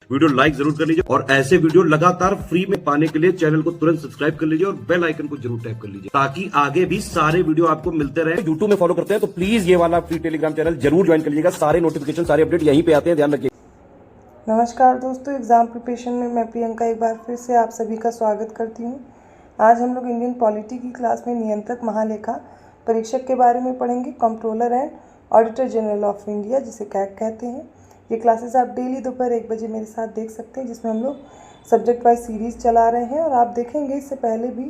Video like जरूर कर लीजिए और ऐसे वीडियो लगातार फ्री में पाने के लिए चैनल को तुरंत सब्सक्राइब कर लीजिए और बेल आइकन को जरूर टैप कर लीजिए ताकि आगे भी सारे वीडियो आपको मिलते रहे। यूट्यूब में फॉलो करते हैं तो प्लीज ये वाला फ्री टेलीग्राम चैनल जरूर ज्वाइन कर लीजिएगा। सारे नोटिफिकेशन सारे अपडेट यहीं पे आते हैं, ध्यान रखिए। नमस्कार दोस्तों, एग्ज़ाम प्रिपरेशन में मैं प्रियंका एक बार फिर से आप सभी का स्वागत करती हूँ। आज हम लोग इंडियन पॉलिटी की क्लास में नियंत्रक महालेखा परीक्षक के बारे में पढ़ेंगे। Controller and auditor general of India, जिसे कैग कहते हैं। ये क्लासेस आप डेली दोपहर 1 बजे मेरे साथ देख सकते हैं, जिसमें हम लोग सब्जेक्ट वाइज सीरीज़ चला रहे हैं। और आप देखेंगे इससे पहले भी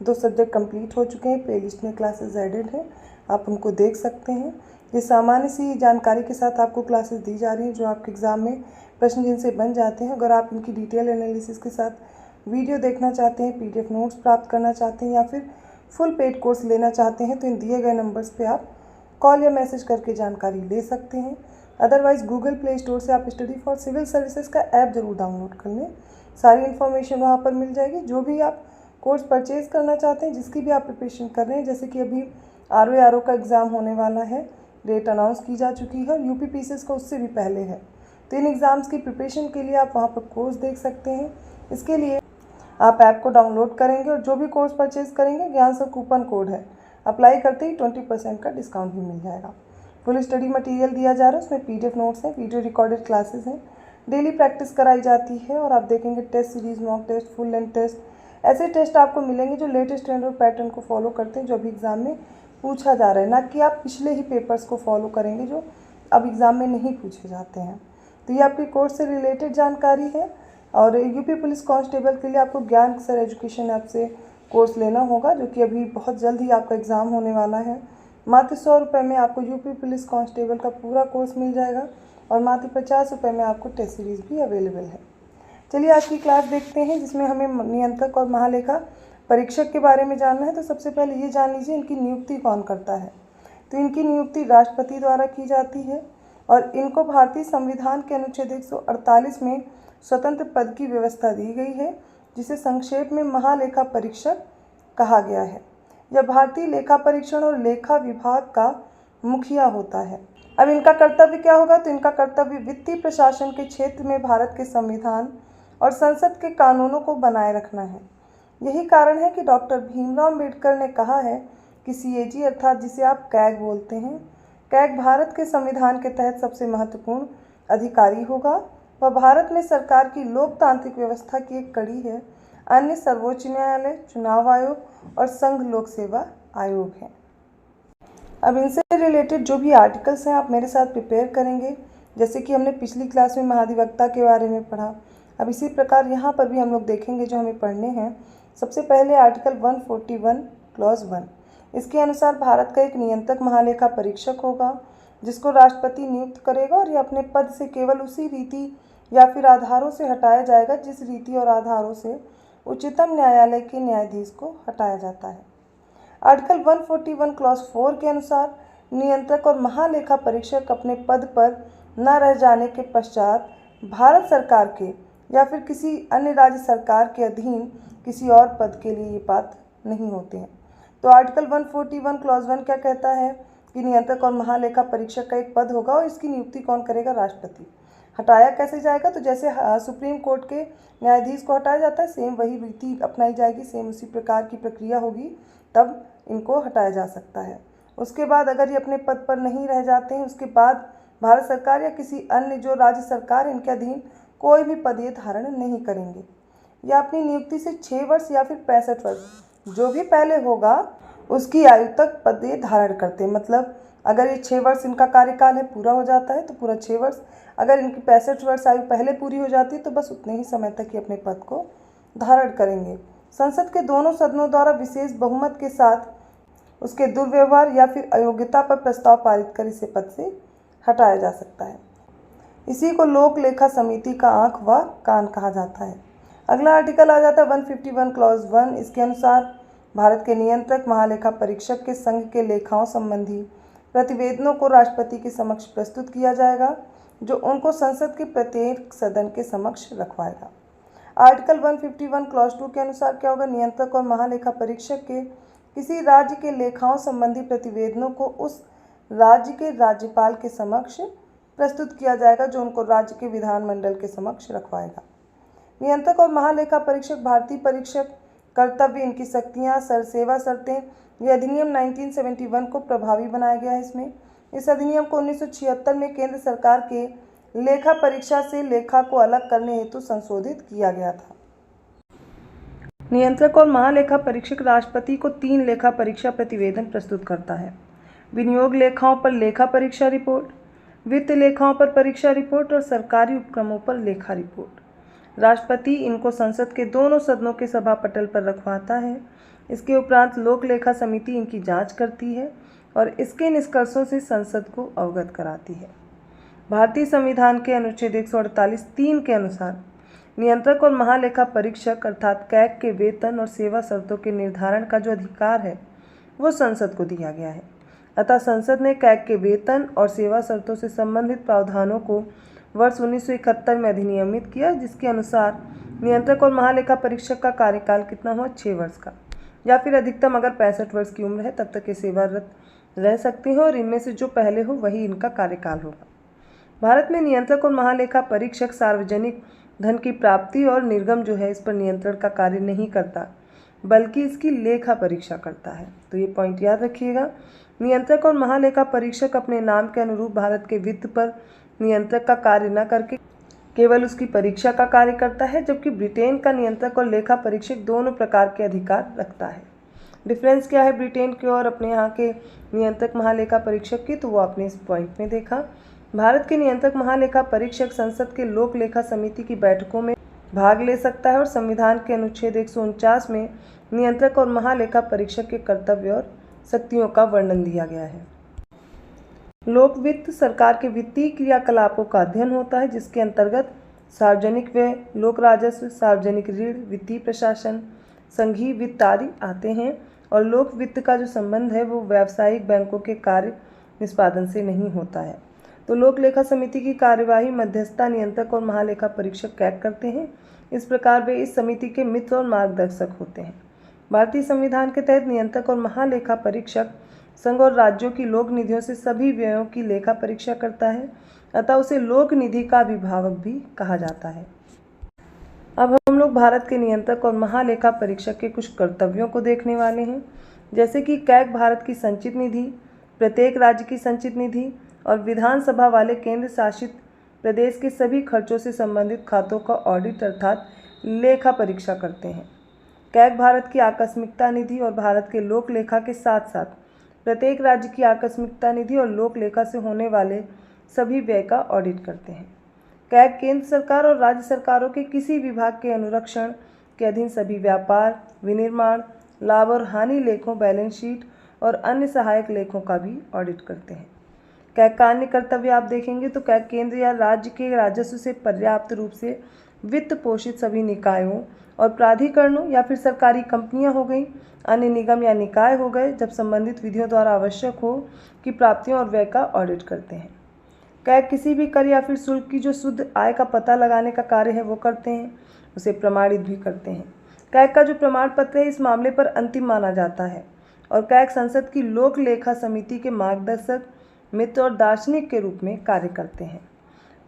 2 सब्जेक्ट कंप्लीट हो चुके हैं, प्लेलिस्ट में क्लासेस एडेड हैं, आप उनको देख सकते हैं। ये सामान्य सी जानकारी के साथ आपको क्लासेस दी जा रही हैं जो आपके एग्ज़ाम में प्रश्न जिनसे बन जाते हैं। अगर आप इनकी डिटेल एनालिसिस के साथ वीडियो देखना चाहते हैं, PDF नोट्स प्राप्त करना चाहते हैं या फिर फुल पेड कोर्स लेना चाहते हैं तो इन दिए गए नंबर्स पे आप कॉल या मैसेज करके जानकारी ले सकते हैं। अदरवाइज़ गूगल प्ले स्टोर से आप स्टडी फॉर सिविल सर्विसेज का ऐप ज़रूर डाउनलोड कर लें, सारी इन्फॉर्मेशन वहाँ पर मिल जाएगी। जो भी आप कोर्स परचेज़ करना चाहते हैं, जिसकी भी आप प्रिपरेशन कर रहे हैं, जैसे कि अभी RO का एग्ज़ाम होने वाला है, डेट अनाउंस की जा चुकी है और UP PCS का उससे भी पहले है, तो इन एग्ज़ाम्स की प्रिपरेशन के लिए आप वहाँ पर कोर्स देख सकते हैं। इसके लिए आप ऐप को डाउनलोड करेंगे और जो भी कोर्स परचेज़ करेंगे, ज्ञान सर कूपन कोड है, अप्लाई करते ही 20% का डिस्काउंट भी मिल जाएगा। फुल स्टडी मटेरियल दिया जा रहा है, उसमें PDF नोट्स हैं, वीडियो रिकॉर्डेड क्लासेस हैं, डेली प्रैक्टिस कराई जाती है। और आप देखेंगे test series, mock test, full length test, ऐसे टेस्ट आपको मिलेंगे जो लेटेस्ट ट्रेंड और पैटर्न को फॉलो करते हैं, जो अभी एग्ज़ाम में पूछा जा रहा है, ना कि आप पिछले ही पेपर्स को फॉलो करेंगे जो अब एग्ज़ाम में नहीं पूछे जाते हैं। तो ये आपकी कोर्स से रिलेटेड जानकारी है। और UP पुलिस कांस्टेबल के लिए आपको ज्ञान सर एजुकेशन ऐप से कोर्स लेना होगा, जो कि अभी बहुत जल्द ही आपका एग्ज़ाम होने वाला है। मात्र 100 रुपये में आपको UP पुलिस कांस्टेबल का पूरा कोर्स मिल जाएगा और मात्र 50 रुपये में आपको टेस्ट सीरीज़ भी अवेलेबल है। चलिए आज की क्लास देखते हैं, जिसमें हमें नियंत्रक और महालेखा परीक्षक के बारे में जानना है। तो सबसे पहले ये जान लीजिए इनकी नियुक्ति कौन करता है। तो इनकी नियुक्ति राष्ट्रपति द्वारा की जाती है और इनको भारतीय संविधान के अनुच्छेद 148 में स्वतंत्र पद की व्यवस्था दी गई है, जिसे संक्षेप में महालेखा परीक्षक कहा गया है। यह भारतीय लेखा परीक्षण और लेखा विभाग का मुखिया होता है। अब इनका कर्तव्य क्या होगा? तो इनका कर्तव्य वित्तीय प्रशासन के क्षेत्र में भारत के संविधान और संसद के कानूनों को बनाए रखना है। यही कारण है कि डॉक्टर भीमराव अम्बेडकर ने कहा है कि CAG अर्थात जिसे आप कैग बोलते हैं, कैग भारत के संविधान के तहत सबसे महत्वपूर्ण अधिकारी होगा। वह भारत में सरकार की लोकतांत्रिक व्यवस्था की एक कड़ी है। अन्य सर्वोच्च न्यायालय, चुनाव आयोग और संघ लोक सेवा आयोग हैं। अब इनसे रिलेटेड जो भी आर्टिकल्स हैं आप मेरे साथ प्रिपेयर करेंगे, जैसे कि हमने पिछली क्लास में महाधिवक्ता के बारे में पढ़ा। अब इसी प्रकार यहाँ पर भी हम लोग देखेंगे जो हमें पढ़ने हैं। सबसे पहले आर्टिकल 141 क्लॉज 1, इसके अनुसार भारत का एक नियंत्रक महालेखा परीक्षक होगा, जिसको राष्ट्रपति नियुक्त करेगा और ये अपने पद से केवल उसी रीति या फिर आधारों से हटाया जाएगा जिस रीति और आधारों से उच्चतम न्यायालय के न्यायाधीश को हटाया जाता है। आर्टिकल 141 क्लॉज 4 के अनुसार नियंत्रक और महालेखा परीक्षक अपने पद पर न रह जाने के पश्चात भारत सरकार के या फिर किसी अन्य राज्य सरकार के अधीन किसी और पद के लिए ये पात्र नहीं होते हैं। तो आर्टिकल 141 क्लॉज 1 क्या कहता है कि नियंत्रक और महालेखा परीक्षक का एक पद होगा और इसकी नियुक्ति कौन करेगा? राष्ट्रपति। हटाया कैसे जाएगा? तो जैसे सुप्रीम कोर्ट के न्यायाधीश को हटाया जाता है, सेम वही रीति अपनाई जाएगी, सेम उसी प्रकार की प्रक्रिया होगी, तब इनको हटाया जा सकता है। उसके बाद अगर ये अपने पद पर नहीं रह जाते हैं, उसके बाद भारत सरकार या किसी अन्य जो राज्य सरकार है इनके अधीन कोई भी पद ये धारण नहीं करेंगे। या अपनी नियुक्ति से 6 वर्ष या फिर 65 वर्ष जो भी पहले होगा उसकी आयु तक पद ये धारण करते हैं। मतलब अगर ये 6 वर्ष इनका कार्यकाल है पूरा हो जाता है तो पूरा 6 वर्ष, अगर इनकी 65 वर्ष आयु पहले पूरी हो जाती है तो बस उतने ही समय तक ये अपने पद को धारण करेंगे। संसद के दोनों सदनों द्वारा विशेष बहुमत के साथ उसके दुर्व्यवहार या फिर अयोग्यता पर प्रस्ताव पारित कर इसे पद से हटाया जा सकता है। इसी को लोक लेखा समिति का आँख व कान कहा जाता है। अगला आर्टिकल आ जाता है 151 क्लॉज 1। इसके अनुसार भारत के नियंत्रक महालेखा परीक्षक के संघ के लेखाओं संबंधी प्रतिवेदनों को राष्ट्रपति के समक्ष प्रस्तुत किया जाएगा, जो उनको संसद के प्रत्येक सदन के समक्ष रखवाएगा। आर्टिकल 151 क्लॉज 2 के अनुसार क्या होगा? नियंत्रक और महालेखा परीक्षक के किसी राज्य के लेखाओं संबंधी प्रतिवेदनों को उस राज्य के राज्यपाल के समक्ष प्रस्तुत किया जाएगा जो उनको राज्य के विधानमंडल के समक्ष रखवाएगा। नियंत्रक और महालेखा परीक्षक भारतीय परीक्षक कर्तव्य, इनकी शक्तियाँ, सेवा शर्तें, यह अधिनियम 1971 को प्रभावी बनाया गया है। इस अधिनियम को 1976 में केंद्र सरकार के लेखा परीक्षा से लेखा को अलग करने हेतु संशोधित किया गया था। नियंत्रक और महालेखा परीक्षक राष्ट्रपति को 3 लेखा परीक्षा प्रतिवेदन प्रस्तुत करता है। विनियोग लेखाओं पर लेखा परीक्षा रिपोर्ट, वित्त लेखाओं पर परीक्षा रिपोर्ट और सरकारी उपक्रमों पर लेखा रिपोर्ट। राष्ट्रपति इनको संसद के दोनों सदनों के सभा पटल पर रखवाता है। इसके उपरांत लोक लेखा समिति इनकी जांच करती है और इसके निष्कर्षों से संसद को अवगत कराती है। भारतीय संविधान के अनुच्छेद 148(3) के अनुसार नियंत्रक और महालेखा परीक्षक अर्थात कैग के वेतन और सेवा शर्तों के निर्धारण का जो अधिकार है वो संसद को दिया गया है। अतः संसद ने कैग के वेतन और सेवा शर्तों से संबंधित प्रावधानों को वर्ष 1971 में अधिनियमित किया, जिसके अनुसार नियंत्रक और महालेखा परीक्षक का कार्यकाल कितना हुआ, 6 वर्ष का, या फिर अधिकतम अगर 65 वर्ष की उम्र है तब तक ये सेवारत रह सकते हैं और इनमें से जो पहले हो वही इनका कार्यकाल होगा। भारत में नियंत्रक और महालेखा परीक्षक सार्वजनिक धन की प्राप्ति और निर्गम जो है इस पर नियंत्रण का कार्य नहीं करता, बल्कि इसकी लेखा परीक्षा करता है। तो ये पॉइंट याद रखिएगा। नियंत्रक और महालेखा परीक्षक अपने नाम के अनुरूप भारत के वित्त पर नियंत्रक का कार्य न करके केवल उसकी परीक्षा का कार्य करता है, जबकि ब्रिटेन का नियंत्रक और लेखा परीक्षक दोनों प्रकार के अधिकार रखता है। डिफरेंस क्या है ब्रिटेन के और अपने यहाँ के नियंत्रक महालेखा परीक्षक की, तो वो आपने इस पॉइंट में देखा। भारत के नियंत्रक महालेखा परीक्षक संसद के लोक लेखा समिति की बैठकों में भाग ले सकता है और संविधान के अनुच्छेद 149 में नियंत्रक और महालेखा परीक्षक के कर्तव्य और शक्तियों का वर्णन दिया गया है। लोक वित्त सरकार के वित्तीय क्रियाकलापों का अध्ययन होता है, जिसके अंतर्गत सार्वजनिक व्यय, लोक राजस्व, सार्वजनिक ऋण, वित्तीय प्रशासन, संघीय वित्त आदि आते हैं। और लोक वित्त का जो संबंध है वो व्यावसायिक बैंकों के कार्य निष्पादन से नहीं होता है। तो लोक लेखा समिति की कार्यवाही मध्यस्थता नियंत्रक और महालेखा परीक्षक कैग करते हैं। इस प्रकार वे इस समिति के मित्र और मार्गदर्शक होते हैं। भारतीय संविधान के तहत नियंत्रक और महालेखा परीक्षक संघ और राज्यों की लोक निधियों से सभी व्ययों की लेखा परीक्षा करता है, अतः उसे लोक निधि का अभिभावक भी कहा जाता है। अब हम लोग भारत के नियंत्रक और महालेखा परीक्षक के कुछ कर्तव्यों को देखने वाले हैं, जैसे कि कैग भारत की संचित निधि, प्रत्येक राज्य की संचित निधि और विधानसभा वाले केंद्र शासित प्रदेश के सभी खर्चों से संबंधित खातों का ऑडिट अर्थात लेखा परीक्षा करते हैं। कैग भारत की आकस्मिकता निधि और भारत के लोक लेखा के साथ साथ प्रत्येक राज्य की आकस्मिकता निधि और लोक लेखा से होने वाले सभी व्यय का ऑडिट करते हैं। कैग केंद्र सरकार और राज्य सरकारों के किसी विभाग के अनुरक्षण के अधीन सभी व्यापार, विनिर्माण, लाभ और हानि लेखों, बैलेंस शीट और अन्य सहायक लेखों का भी ऑडिट करते हैं। कैग का अन्य कर्तव्य आप देखेंगे तो कैग केंद्र या राज्य के राजस्व से पर्याप्त रूप से वित्त पोषित सभी निकायों और प्राधिकरणों या फिर सरकारी कंपनियां हो गई, अन्य निगम या निकाय हो गए, जब संबंधित विधियों द्वारा आवश्यक हो कि प्राप्तियों और व्यय का ऑडिट करते हैं। कैग किसी भी कर या फिर शुल्क की जो शुद्ध आय का पता लगाने का कार्य है वो करते हैं, उसे प्रमाणित भी करते हैं। कैग का जो प्रमाण पत्र है इस मामले पर अंतिम माना जाता है और कैग संसद की लोक लेखा समिति के मार्गदर्शक, मित्र और दार्शनिक के रूप में कार्य करते हैं।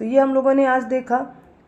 तो ये हम लोगों ने आज देखा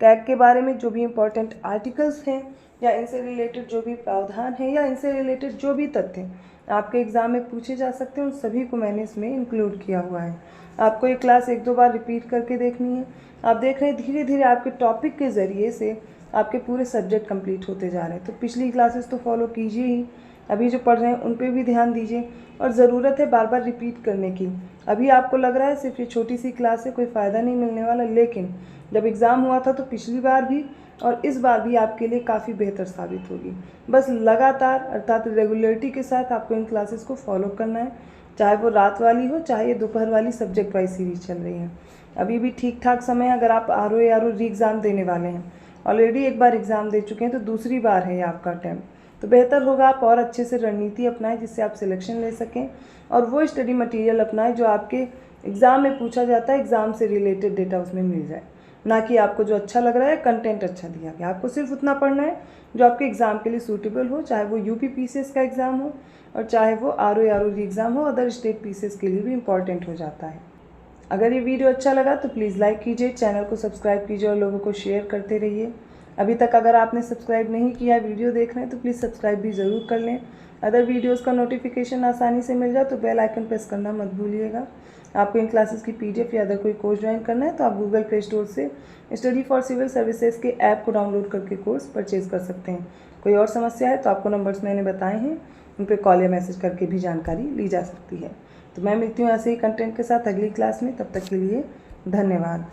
कैग के बारे में जो भी इम्पोर्टेंट आर्टिकल्स हैं या इनसे रिलेटेड जो भी प्रावधान है या इनसे रिलेटेड जो भी तथ्य आपके एग्ज़ाम में पूछे जा सकते हैं उन सभी को मैंने इसमें इंक्लूड किया हुआ है। आपको ये क्लास 1-2 बार रिपीट करके देखनी है। आप देख रहे हैं धीरे धीरे आपके टॉपिक के ज़रिए से आपके पूरे सब्जेक्ट कंप्लीट होते जा रहे हैं। तो पिछली क्लासेस तो फॉलो कीजिए ही, अभी जो पढ़ रहे हैं उन पे भी ध्यान दीजिए और ज़रूरत है बार बार रिपीट करने की। अभी आपको लग रहा है सिर्फ ये छोटी सी क्लास है, कोई फ़ायदा नहीं मिलने वाला, लेकिन जब एग्ज़ाम हुआ था तो पिछली बार भी और इस बार भी आपके लिए काफ़ी बेहतर साबित होगी। बस लगातार अर्थात रेगुलरिटी के साथ आपको इन क्लासेस को फॉलो करना है, चाहे वो रात वाली हो चाहे ये दोपहर वाली सब्जेक्ट वाइज सीरीज चल रही है। अभी भी ठीक ठाक समय है। अगर आप RO ARO री एग्ज़ाम देने वाले हैं, ऑलरेडी एक बार एग्ज़ाम दे चुके हैं तो दूसरी बार है ये आपका अटैम्प्ट, तो बेहतर होगा आप और अच्छे से रणनीति अपनाएं जिससे आप सिलेक्शन ले सकें और वो स्टडी मटेरियल अपनाएं जो आपके एग्ज़ाम में पूछा जाता है, एग्ज़ाम से रिलेटेड डेटा उसमें मिल जाए, ना कि आपको जो अच्छा लग रहा है कंटेंट अच्छा दिया गया। आपको सिर्फ उतना पढ़ना है जो आपके एग्ज़ाम के लिए सूटेबल हो, चाहे वो UP PCS का एग्ज़ाम हो और चाहे वो RO ARO री एग्ज़ाम हो, अदर स्टेट PCS के लिए भी इम्पॉर्टेंट हो जाता है। अगर ये वीडियो अच्छा लगा तो प्लीज़ लाइक कीजिए, चैनल को सब्सक्राइब कीजिए और लोगों को शेयर करते रहिए। अभी तक अगर आपने सब्सक्राइब नहीं किया, वीडियो देख रहे हैं तो प्लीज़ सब्सक्राइब भी ज़रूर कर लें। अदर वीडियोस का नोटिफिकेशन आसानी से मिल जाए तो बेल आइकन प्रेस करना मत भूलिएगा। आपको इन क्लासेस की PDF या अदर कोई कोर्स ज्वाइन करना है तो आप गूगल प्ले स्टोर से स्टडी फॉर सिविल सर्विसेज के ऐप को डाउनलोड करके कोर्स परचेज कर सकते हैं। कोई और समस्या है तो आपको नंबर्स मैंने बताए हैं, उन पर कॉल या मैसेज करके भी जानकारी ली जा सकती है। तो मैं मिलती हूँ ऐसे ही कंटेंट के साथ अगली क्लास में। तब तक के लिए धन्यवाद।